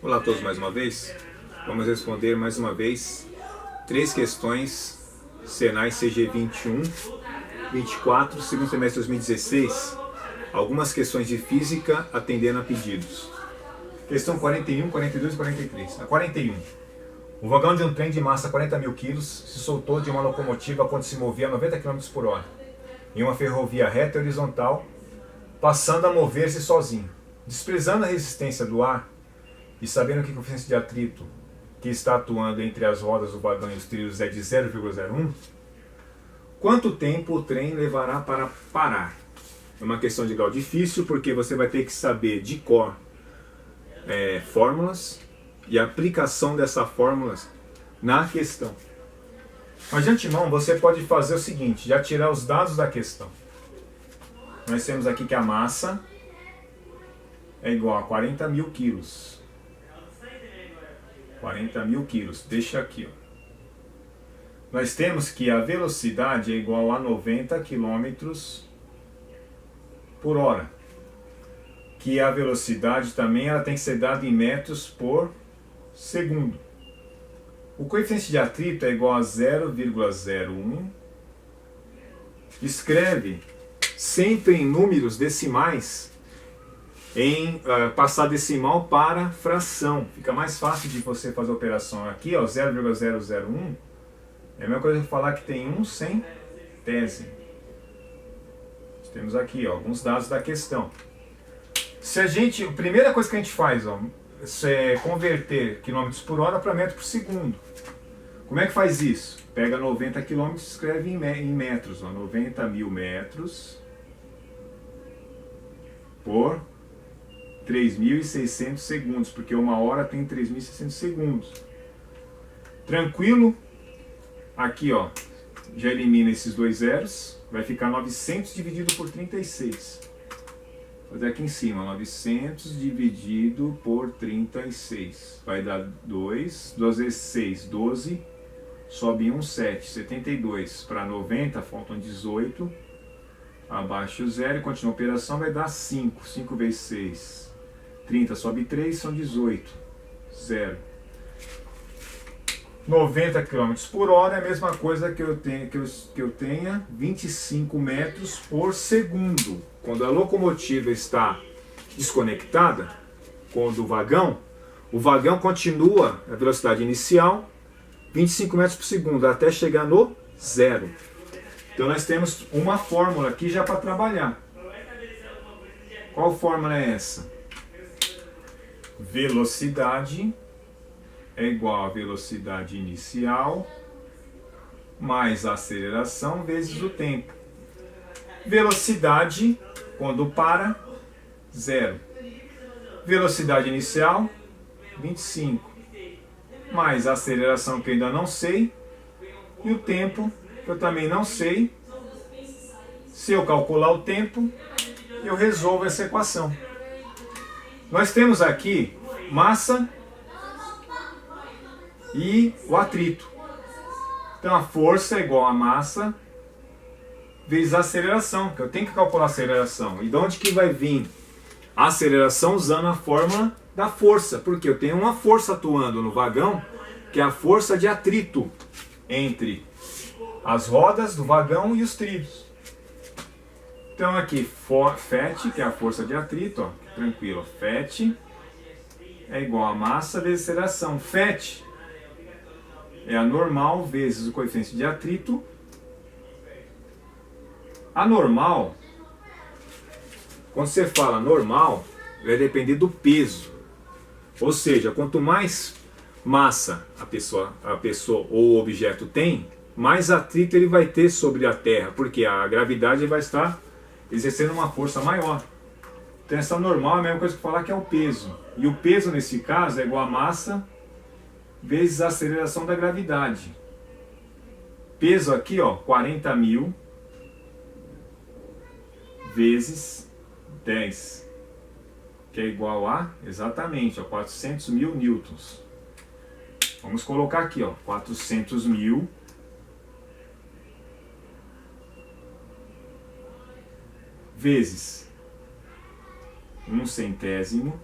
Olá a todos mais uma vez. Vamos responder mais uma vez 3 questões Senai CG 21, 24, segundo semestre de 2016. Algumas questões de física atendendo a pedidos. Questão 41, 42 e 43. A 41. O vagão de um trem de massa 40 mil quilos se soltou de uma locomotiva quando se movia a 90 km por hora, em uma ferrovia reta e horizontal, passando a mover-se sozinho. Desprezando a resistência do ar e sabendo que o coeficiente de atrito que está atuando entre as rodas do vagão e os trilhos é de 0,01, quanto tempo o trem levará para parar? É uma questão de grau difícil, porque você vai ter que saber de cor fórmulas e a aplicação dessas fórmulas na questão. Mas de antemão você pode fazer o seguinte, já tirar os dados da questão. Nós temos aqui que a massa é igual a 40 mil quilos. 40 mil quilos, deixa aqui. Nós temos que a velocidade é igual a 90 quilômetros por hora. Que a velocidade também ela tem que ser dada em metros por segundo. O coeficiente de atrito é igual a 0,01. Escreve sempre em números decimais, em passar decimal para fração. Fica mais fácil de você fazer a operação aqui, ó, 0,001. É a mesma coisa que falar que tem 1 centésimo. Temos aqui ó, alguns dados da questão. A primeira coisa que a gente faz ó, é converter quilômetros por hora para metro por segundo. Como é que faz isso? Pega 90 km e escreve em metros. Ó, 90 mil metros por 3.600 segundos, porque uma hora tem 3.600 segundos. Tranquilo? Aqui ó, já elimina esses dois zeros, vai ficar 900 dividido por 36. Vou fazer aqui em cima, 900 dividido por 36. Vai dar 2, 2 vezes 6, 12, sobe 1, 7, 72. Para 90 faltam 18, abaixo 0, continua a operação, vai dar 5. 5 vezes 6, 30, sobe 3, são 18, 0. 90 km por hora é a mesma coisa que eu tenha 25 metros por segundo. Quando a locomotiva está desconectada o vagão continua a velocidade inicial 25 metros por segundo até chegar no zero. Então nós temos uma fórmula aqui já para trabalhar. Qual fórmula é essa? Velocidade é igual a velocidade inicial mais a aceleração vezes o tempo. Velocidade, quando para, 0. Velocidade inicial, 25. Mais a aceleração, que eu ainda não sei. E o tempo, que eu também não sei. Se eu calcular o tempo, eu resolvo essa equação. Nós temos aqui massa e o atrito. Então a força é igual a massa vezes a aceleração, que eu tenho que calcular a aceleração. E de onde que vai vir a aceleração? Usando a fórmula da força, porque eu tenho uma força atuando no vagão, que é a força de atrito entre as rodas do vagão e os trilhos. Então aqui, FET, que é a força de atrito, ó, tranquilo, FET é igual a massa vezes aceleração. FET é a normal vezes o coeficiente de atrito. A normal, quando você fala normal, vai depender do peso. Ou seja, quanto mais massa a pessoa ou o objeto tem, mais atrito ele vai ter sobre a Terra, porque a gravidade vai estar exercendo uma força maior. Então essa normal é a mesma coisa que falar que é o peso. E o peso nesse caso é igual a massa vezes a aceleração da gravidade. Peso aqui, ó, 40 mil vezes 10, que é igual a, exatamente, ó, 400 mil newtons. Vamos colocar aqui, ó, 400 mil vezes 1 centésimo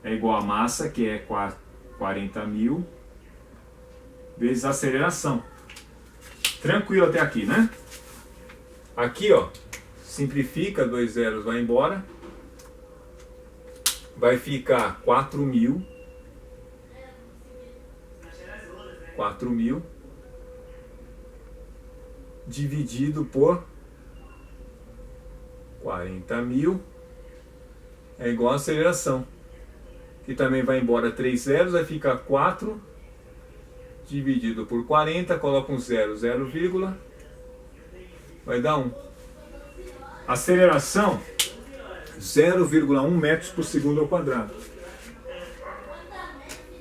é igual a massa, que é 40.000, vezes a aceleração. Tranquilo até aqui, né? Aqui, ó, simplifica, 2 zeros vai embora. Vai ficar 4.000 dividido por 40.000 é igual a aceleração. Que também vai embora 3 zeros, vai ficar 4 dividido por 40, coloca um 0, 0, vai dar 1. Aceleração 0,1 metros por segundo ao quadrado.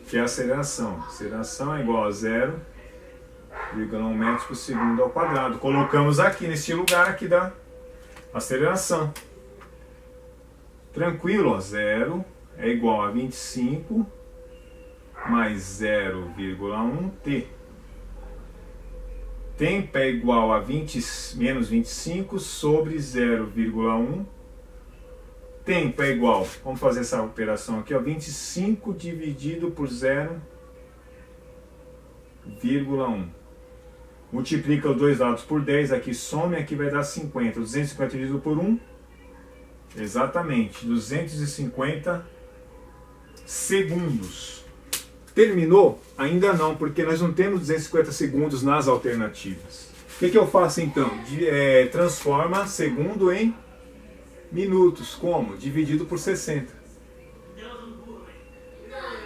Que é a aceleração. Aceleração é igual a 0,1 metros por segundo ao quadrado. Colocamos aqui nesse lugar aqui da aceleração. Tranquilo, ó, 0 é igual a 25 mais 0,1 t. Tempo é igual a menos 25 sobre 0,1. Tempo é igual, vamos fazer essa operação aqui, ó, 25 dividido por 0,1. Multiplica os dois lados por 10, aqui some, aqui vai dar 50. 250 dividido por 1, exatamente, 250 segundos. Terminou? Ainda não, porque nós não temos 250 segundos nas alternativas. O que eu faço então? Transforma segundo em minutos. Como? Dividido por 60.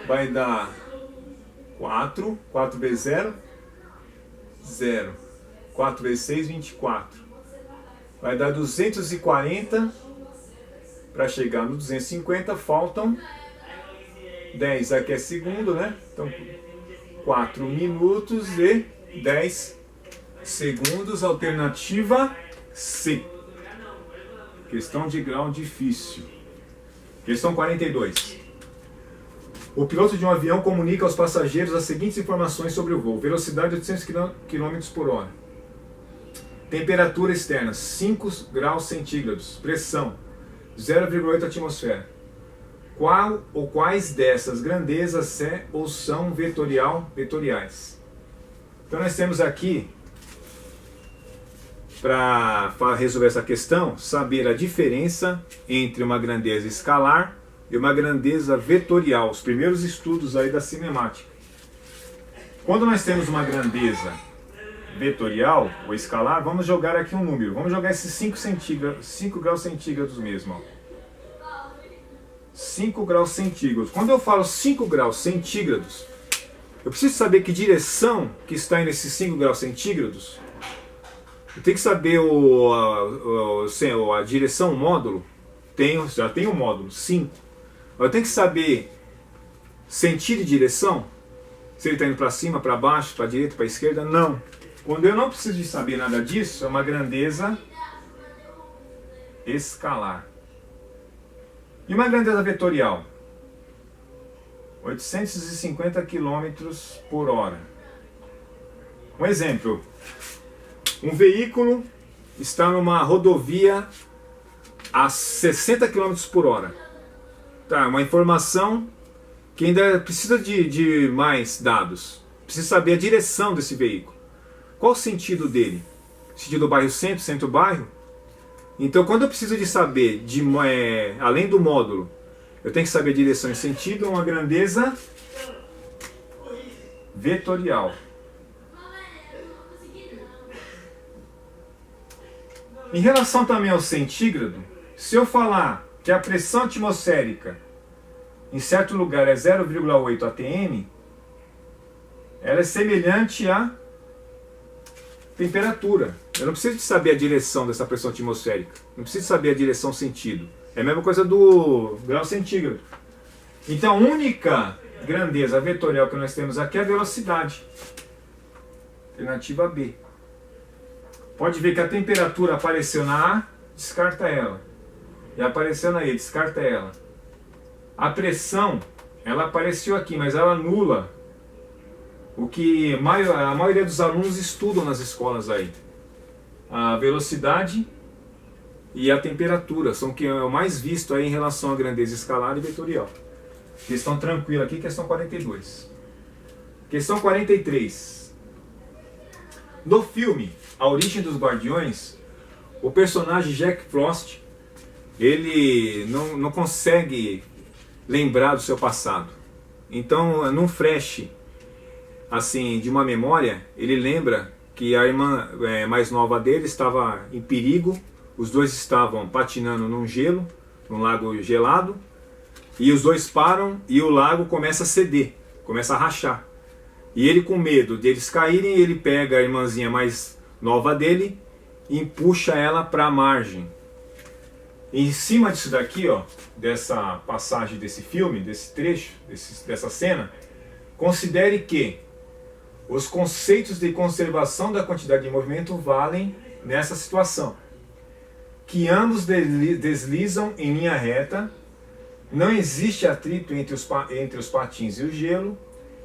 Vai dar 4. 4 vezes 0, 0. 4 vezes 6, 24. Vai dar 240. Para chegar no 250, faltam 10. Aqui é segundo, né? Então, 4 minutos e 10 segundos. Alternativa C. Questão de grau difícil. Questão 42. O piloto de um avião comunica aos passageiros as seguintes informações sobre o voo. Velocidade 800 km por hora. Temperatura externa 5 graus centígrados. Pressão 0,8 atmosfera. Qual ou quais dessas grandezas é ou são vetoriais? Então nós temos aqui, para resolver essa questão, saber a diferença entre uma grandeza escalar e uma grandeza vetorial, os primeiros estudos aí da cinemática. Quando nós temos uma grandeza vetorial ou escalar, vamos jogar aqui um número, vamos jogar esses 5 graus centígrados mesmo, ó. 5 graus centígrados. Quando eu falo 5 graus centígrados, eu preciso saber que direção que está nesses 5 graus centígrados. Eu tenho que saber a direção, o módulo. Já tem o módulo, 5. Eu tenho que saber sentido e direção. Se ele está indo para cima, para baixo, para a direita, para a esquerda. Não. Quando eu não preciso de saber nada disso, é uma grandeza escalar. E uma grandeza vetorial? 850 km por hora. Um exemplo. Um veículo está numa rodovia a 60 km por hora. Tá, uma informação que ainda precisa de mais dados. Precisa saber a direção desse veículo. Qual o sentido dele? Sentido bairro-centro, centro-bairro? Então, quando eu preciso de saber, além do módulo, eu tenho que saber direção e sentido, uma grandeza vetorial. Em relação também ao centígrado, se eu falar que a pressão atmosférica em certo lugar é 0,8 atm, ela é semelhante à temperatura. Eu não preciso de saber a direção dessa pressão atmosférica. Não preciso saber a direção sentido. É a mesma coisa do grau centígrado. Então a única grandeza vetorial que nós temos aqui é a velocidade. Alternativa B. Pode ver que a temperatura apareceu na A, descarta ela. E apareceu na E, descarta ela. A pressão, ela apareceu aqui, mas ela anula o que a maioria dos alunos estudam nas escolas aí. A velocidade e a temperatura são o que é o mais visto aí em relação à grandeza escalar e vetorial. Questão tranquila aqui, questão 42. Questão 43. No filme A Origem dos Guardiões, o personagem Jack Frost, ele não consegue lembrar do seu passado. Então, num flash assim, de uma memória, ele lembra que a irmã mais nova dele estava em perigo. Os dois estavam patinando num gelo, num lago gelado, e os dois param e o lago começa a ceder, começa a rachar. E ele, com medo deles caírem, ele pega a irmãzinha mais nova dele e puxa ela para a margem. Em cima disso daqui, ó, dessa passagem desse filme, desse trecho, dessa cena, considere que os conceitos de conservação da quantidade de movimento valem nessa situação. Que ambos deslizam em linha reta, não existe atrito entre os patins e o gelo,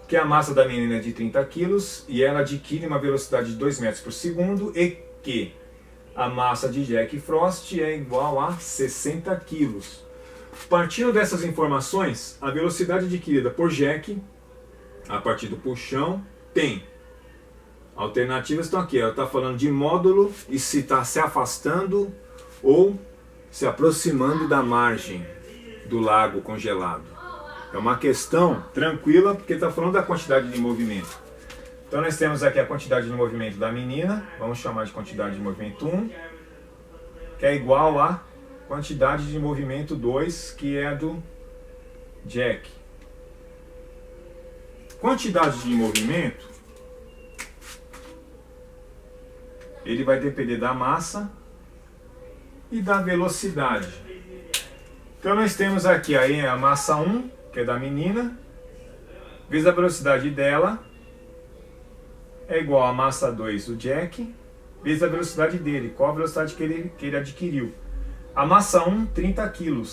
que a massa da menina é de 30 kg e ela adquire uma velocidade de 2 metros por segundo e que a massa de Jack Frost é igual a 60 kg. Partindo dessas informações, a velocidade adquirida por Jack, a partir do puxão, tem alternativas, estão aqui, ela está falando de módulo e se está se afastando ou se aproximando da margem do lago congelado. É uma questão tranquila porque está falando da quantidade de movimento. Então nós temos aqui a quantidade de movimento da menina, vamos chamar de quantidade de movimento 1, que é igual a quantidade de movimento 2, que é a do Jack. Quantidade de movimento, ele vai depender da massa e da velocidade. Então nós temos aqui aí a massa 1, que é da menina, vezes a velocidade dela, é igual a massa 2 do Jack, vezes a velocidade dele. Qual a velocidade que ele adquiriu? A massa 1, 30 kg.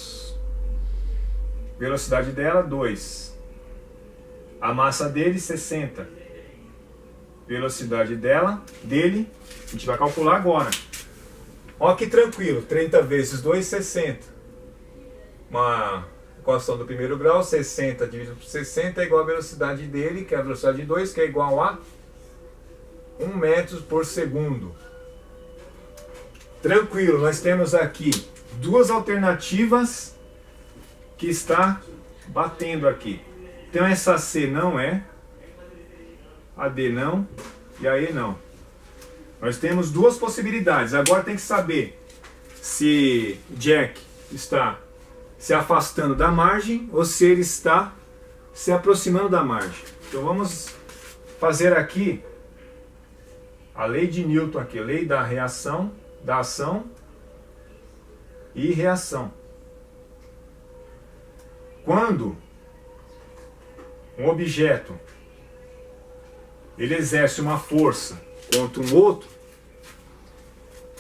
Velocidade dela, 2. A massa dele, 60. Velocidade dele, a gente vai calcular agora. Olha que tranquilo, 30 vezes 2, 60. Uma equação do primeiro grau, 60 dividido por 60 é igual a velocidade dele, que é a velocidade de 2, que é igual a 1 metro por segundo. Tranquilo, nós temos aqui duas alternativas que está batendo aqui. Então essa C não é, a D não e a E não. Nós temos duas possibilidades. Agora tem que saber se Jack está se afastando da margem ou se ele está se aproximando da margem. Então vamos fazer aqui a lei de Newton aqui, a lei da reação, da ação e reação. Quando um objeto ele exerce uma força contra um outro,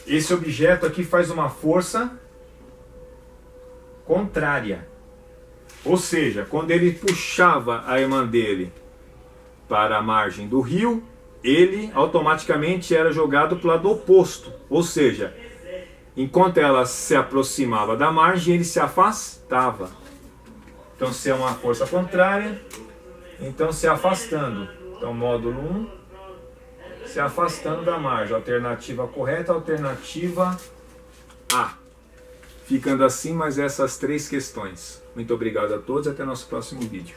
esse objeto aqui faz uma força contrária. Ou seja, quando ele puxava a irmã dele para a margem do rio, ele automaticamente era jogado para o lado oposto. Ou seja, enquanto ela se aproximava da margem, ele se afastava. Então, se é uma força contrária, então se afastando. Então, módulo 1, se afastando da margem. Alternativa correta, alternativa A. Ficando assim mais essas três questões. Muito obrigado a todos, até nosso próximo vídeo.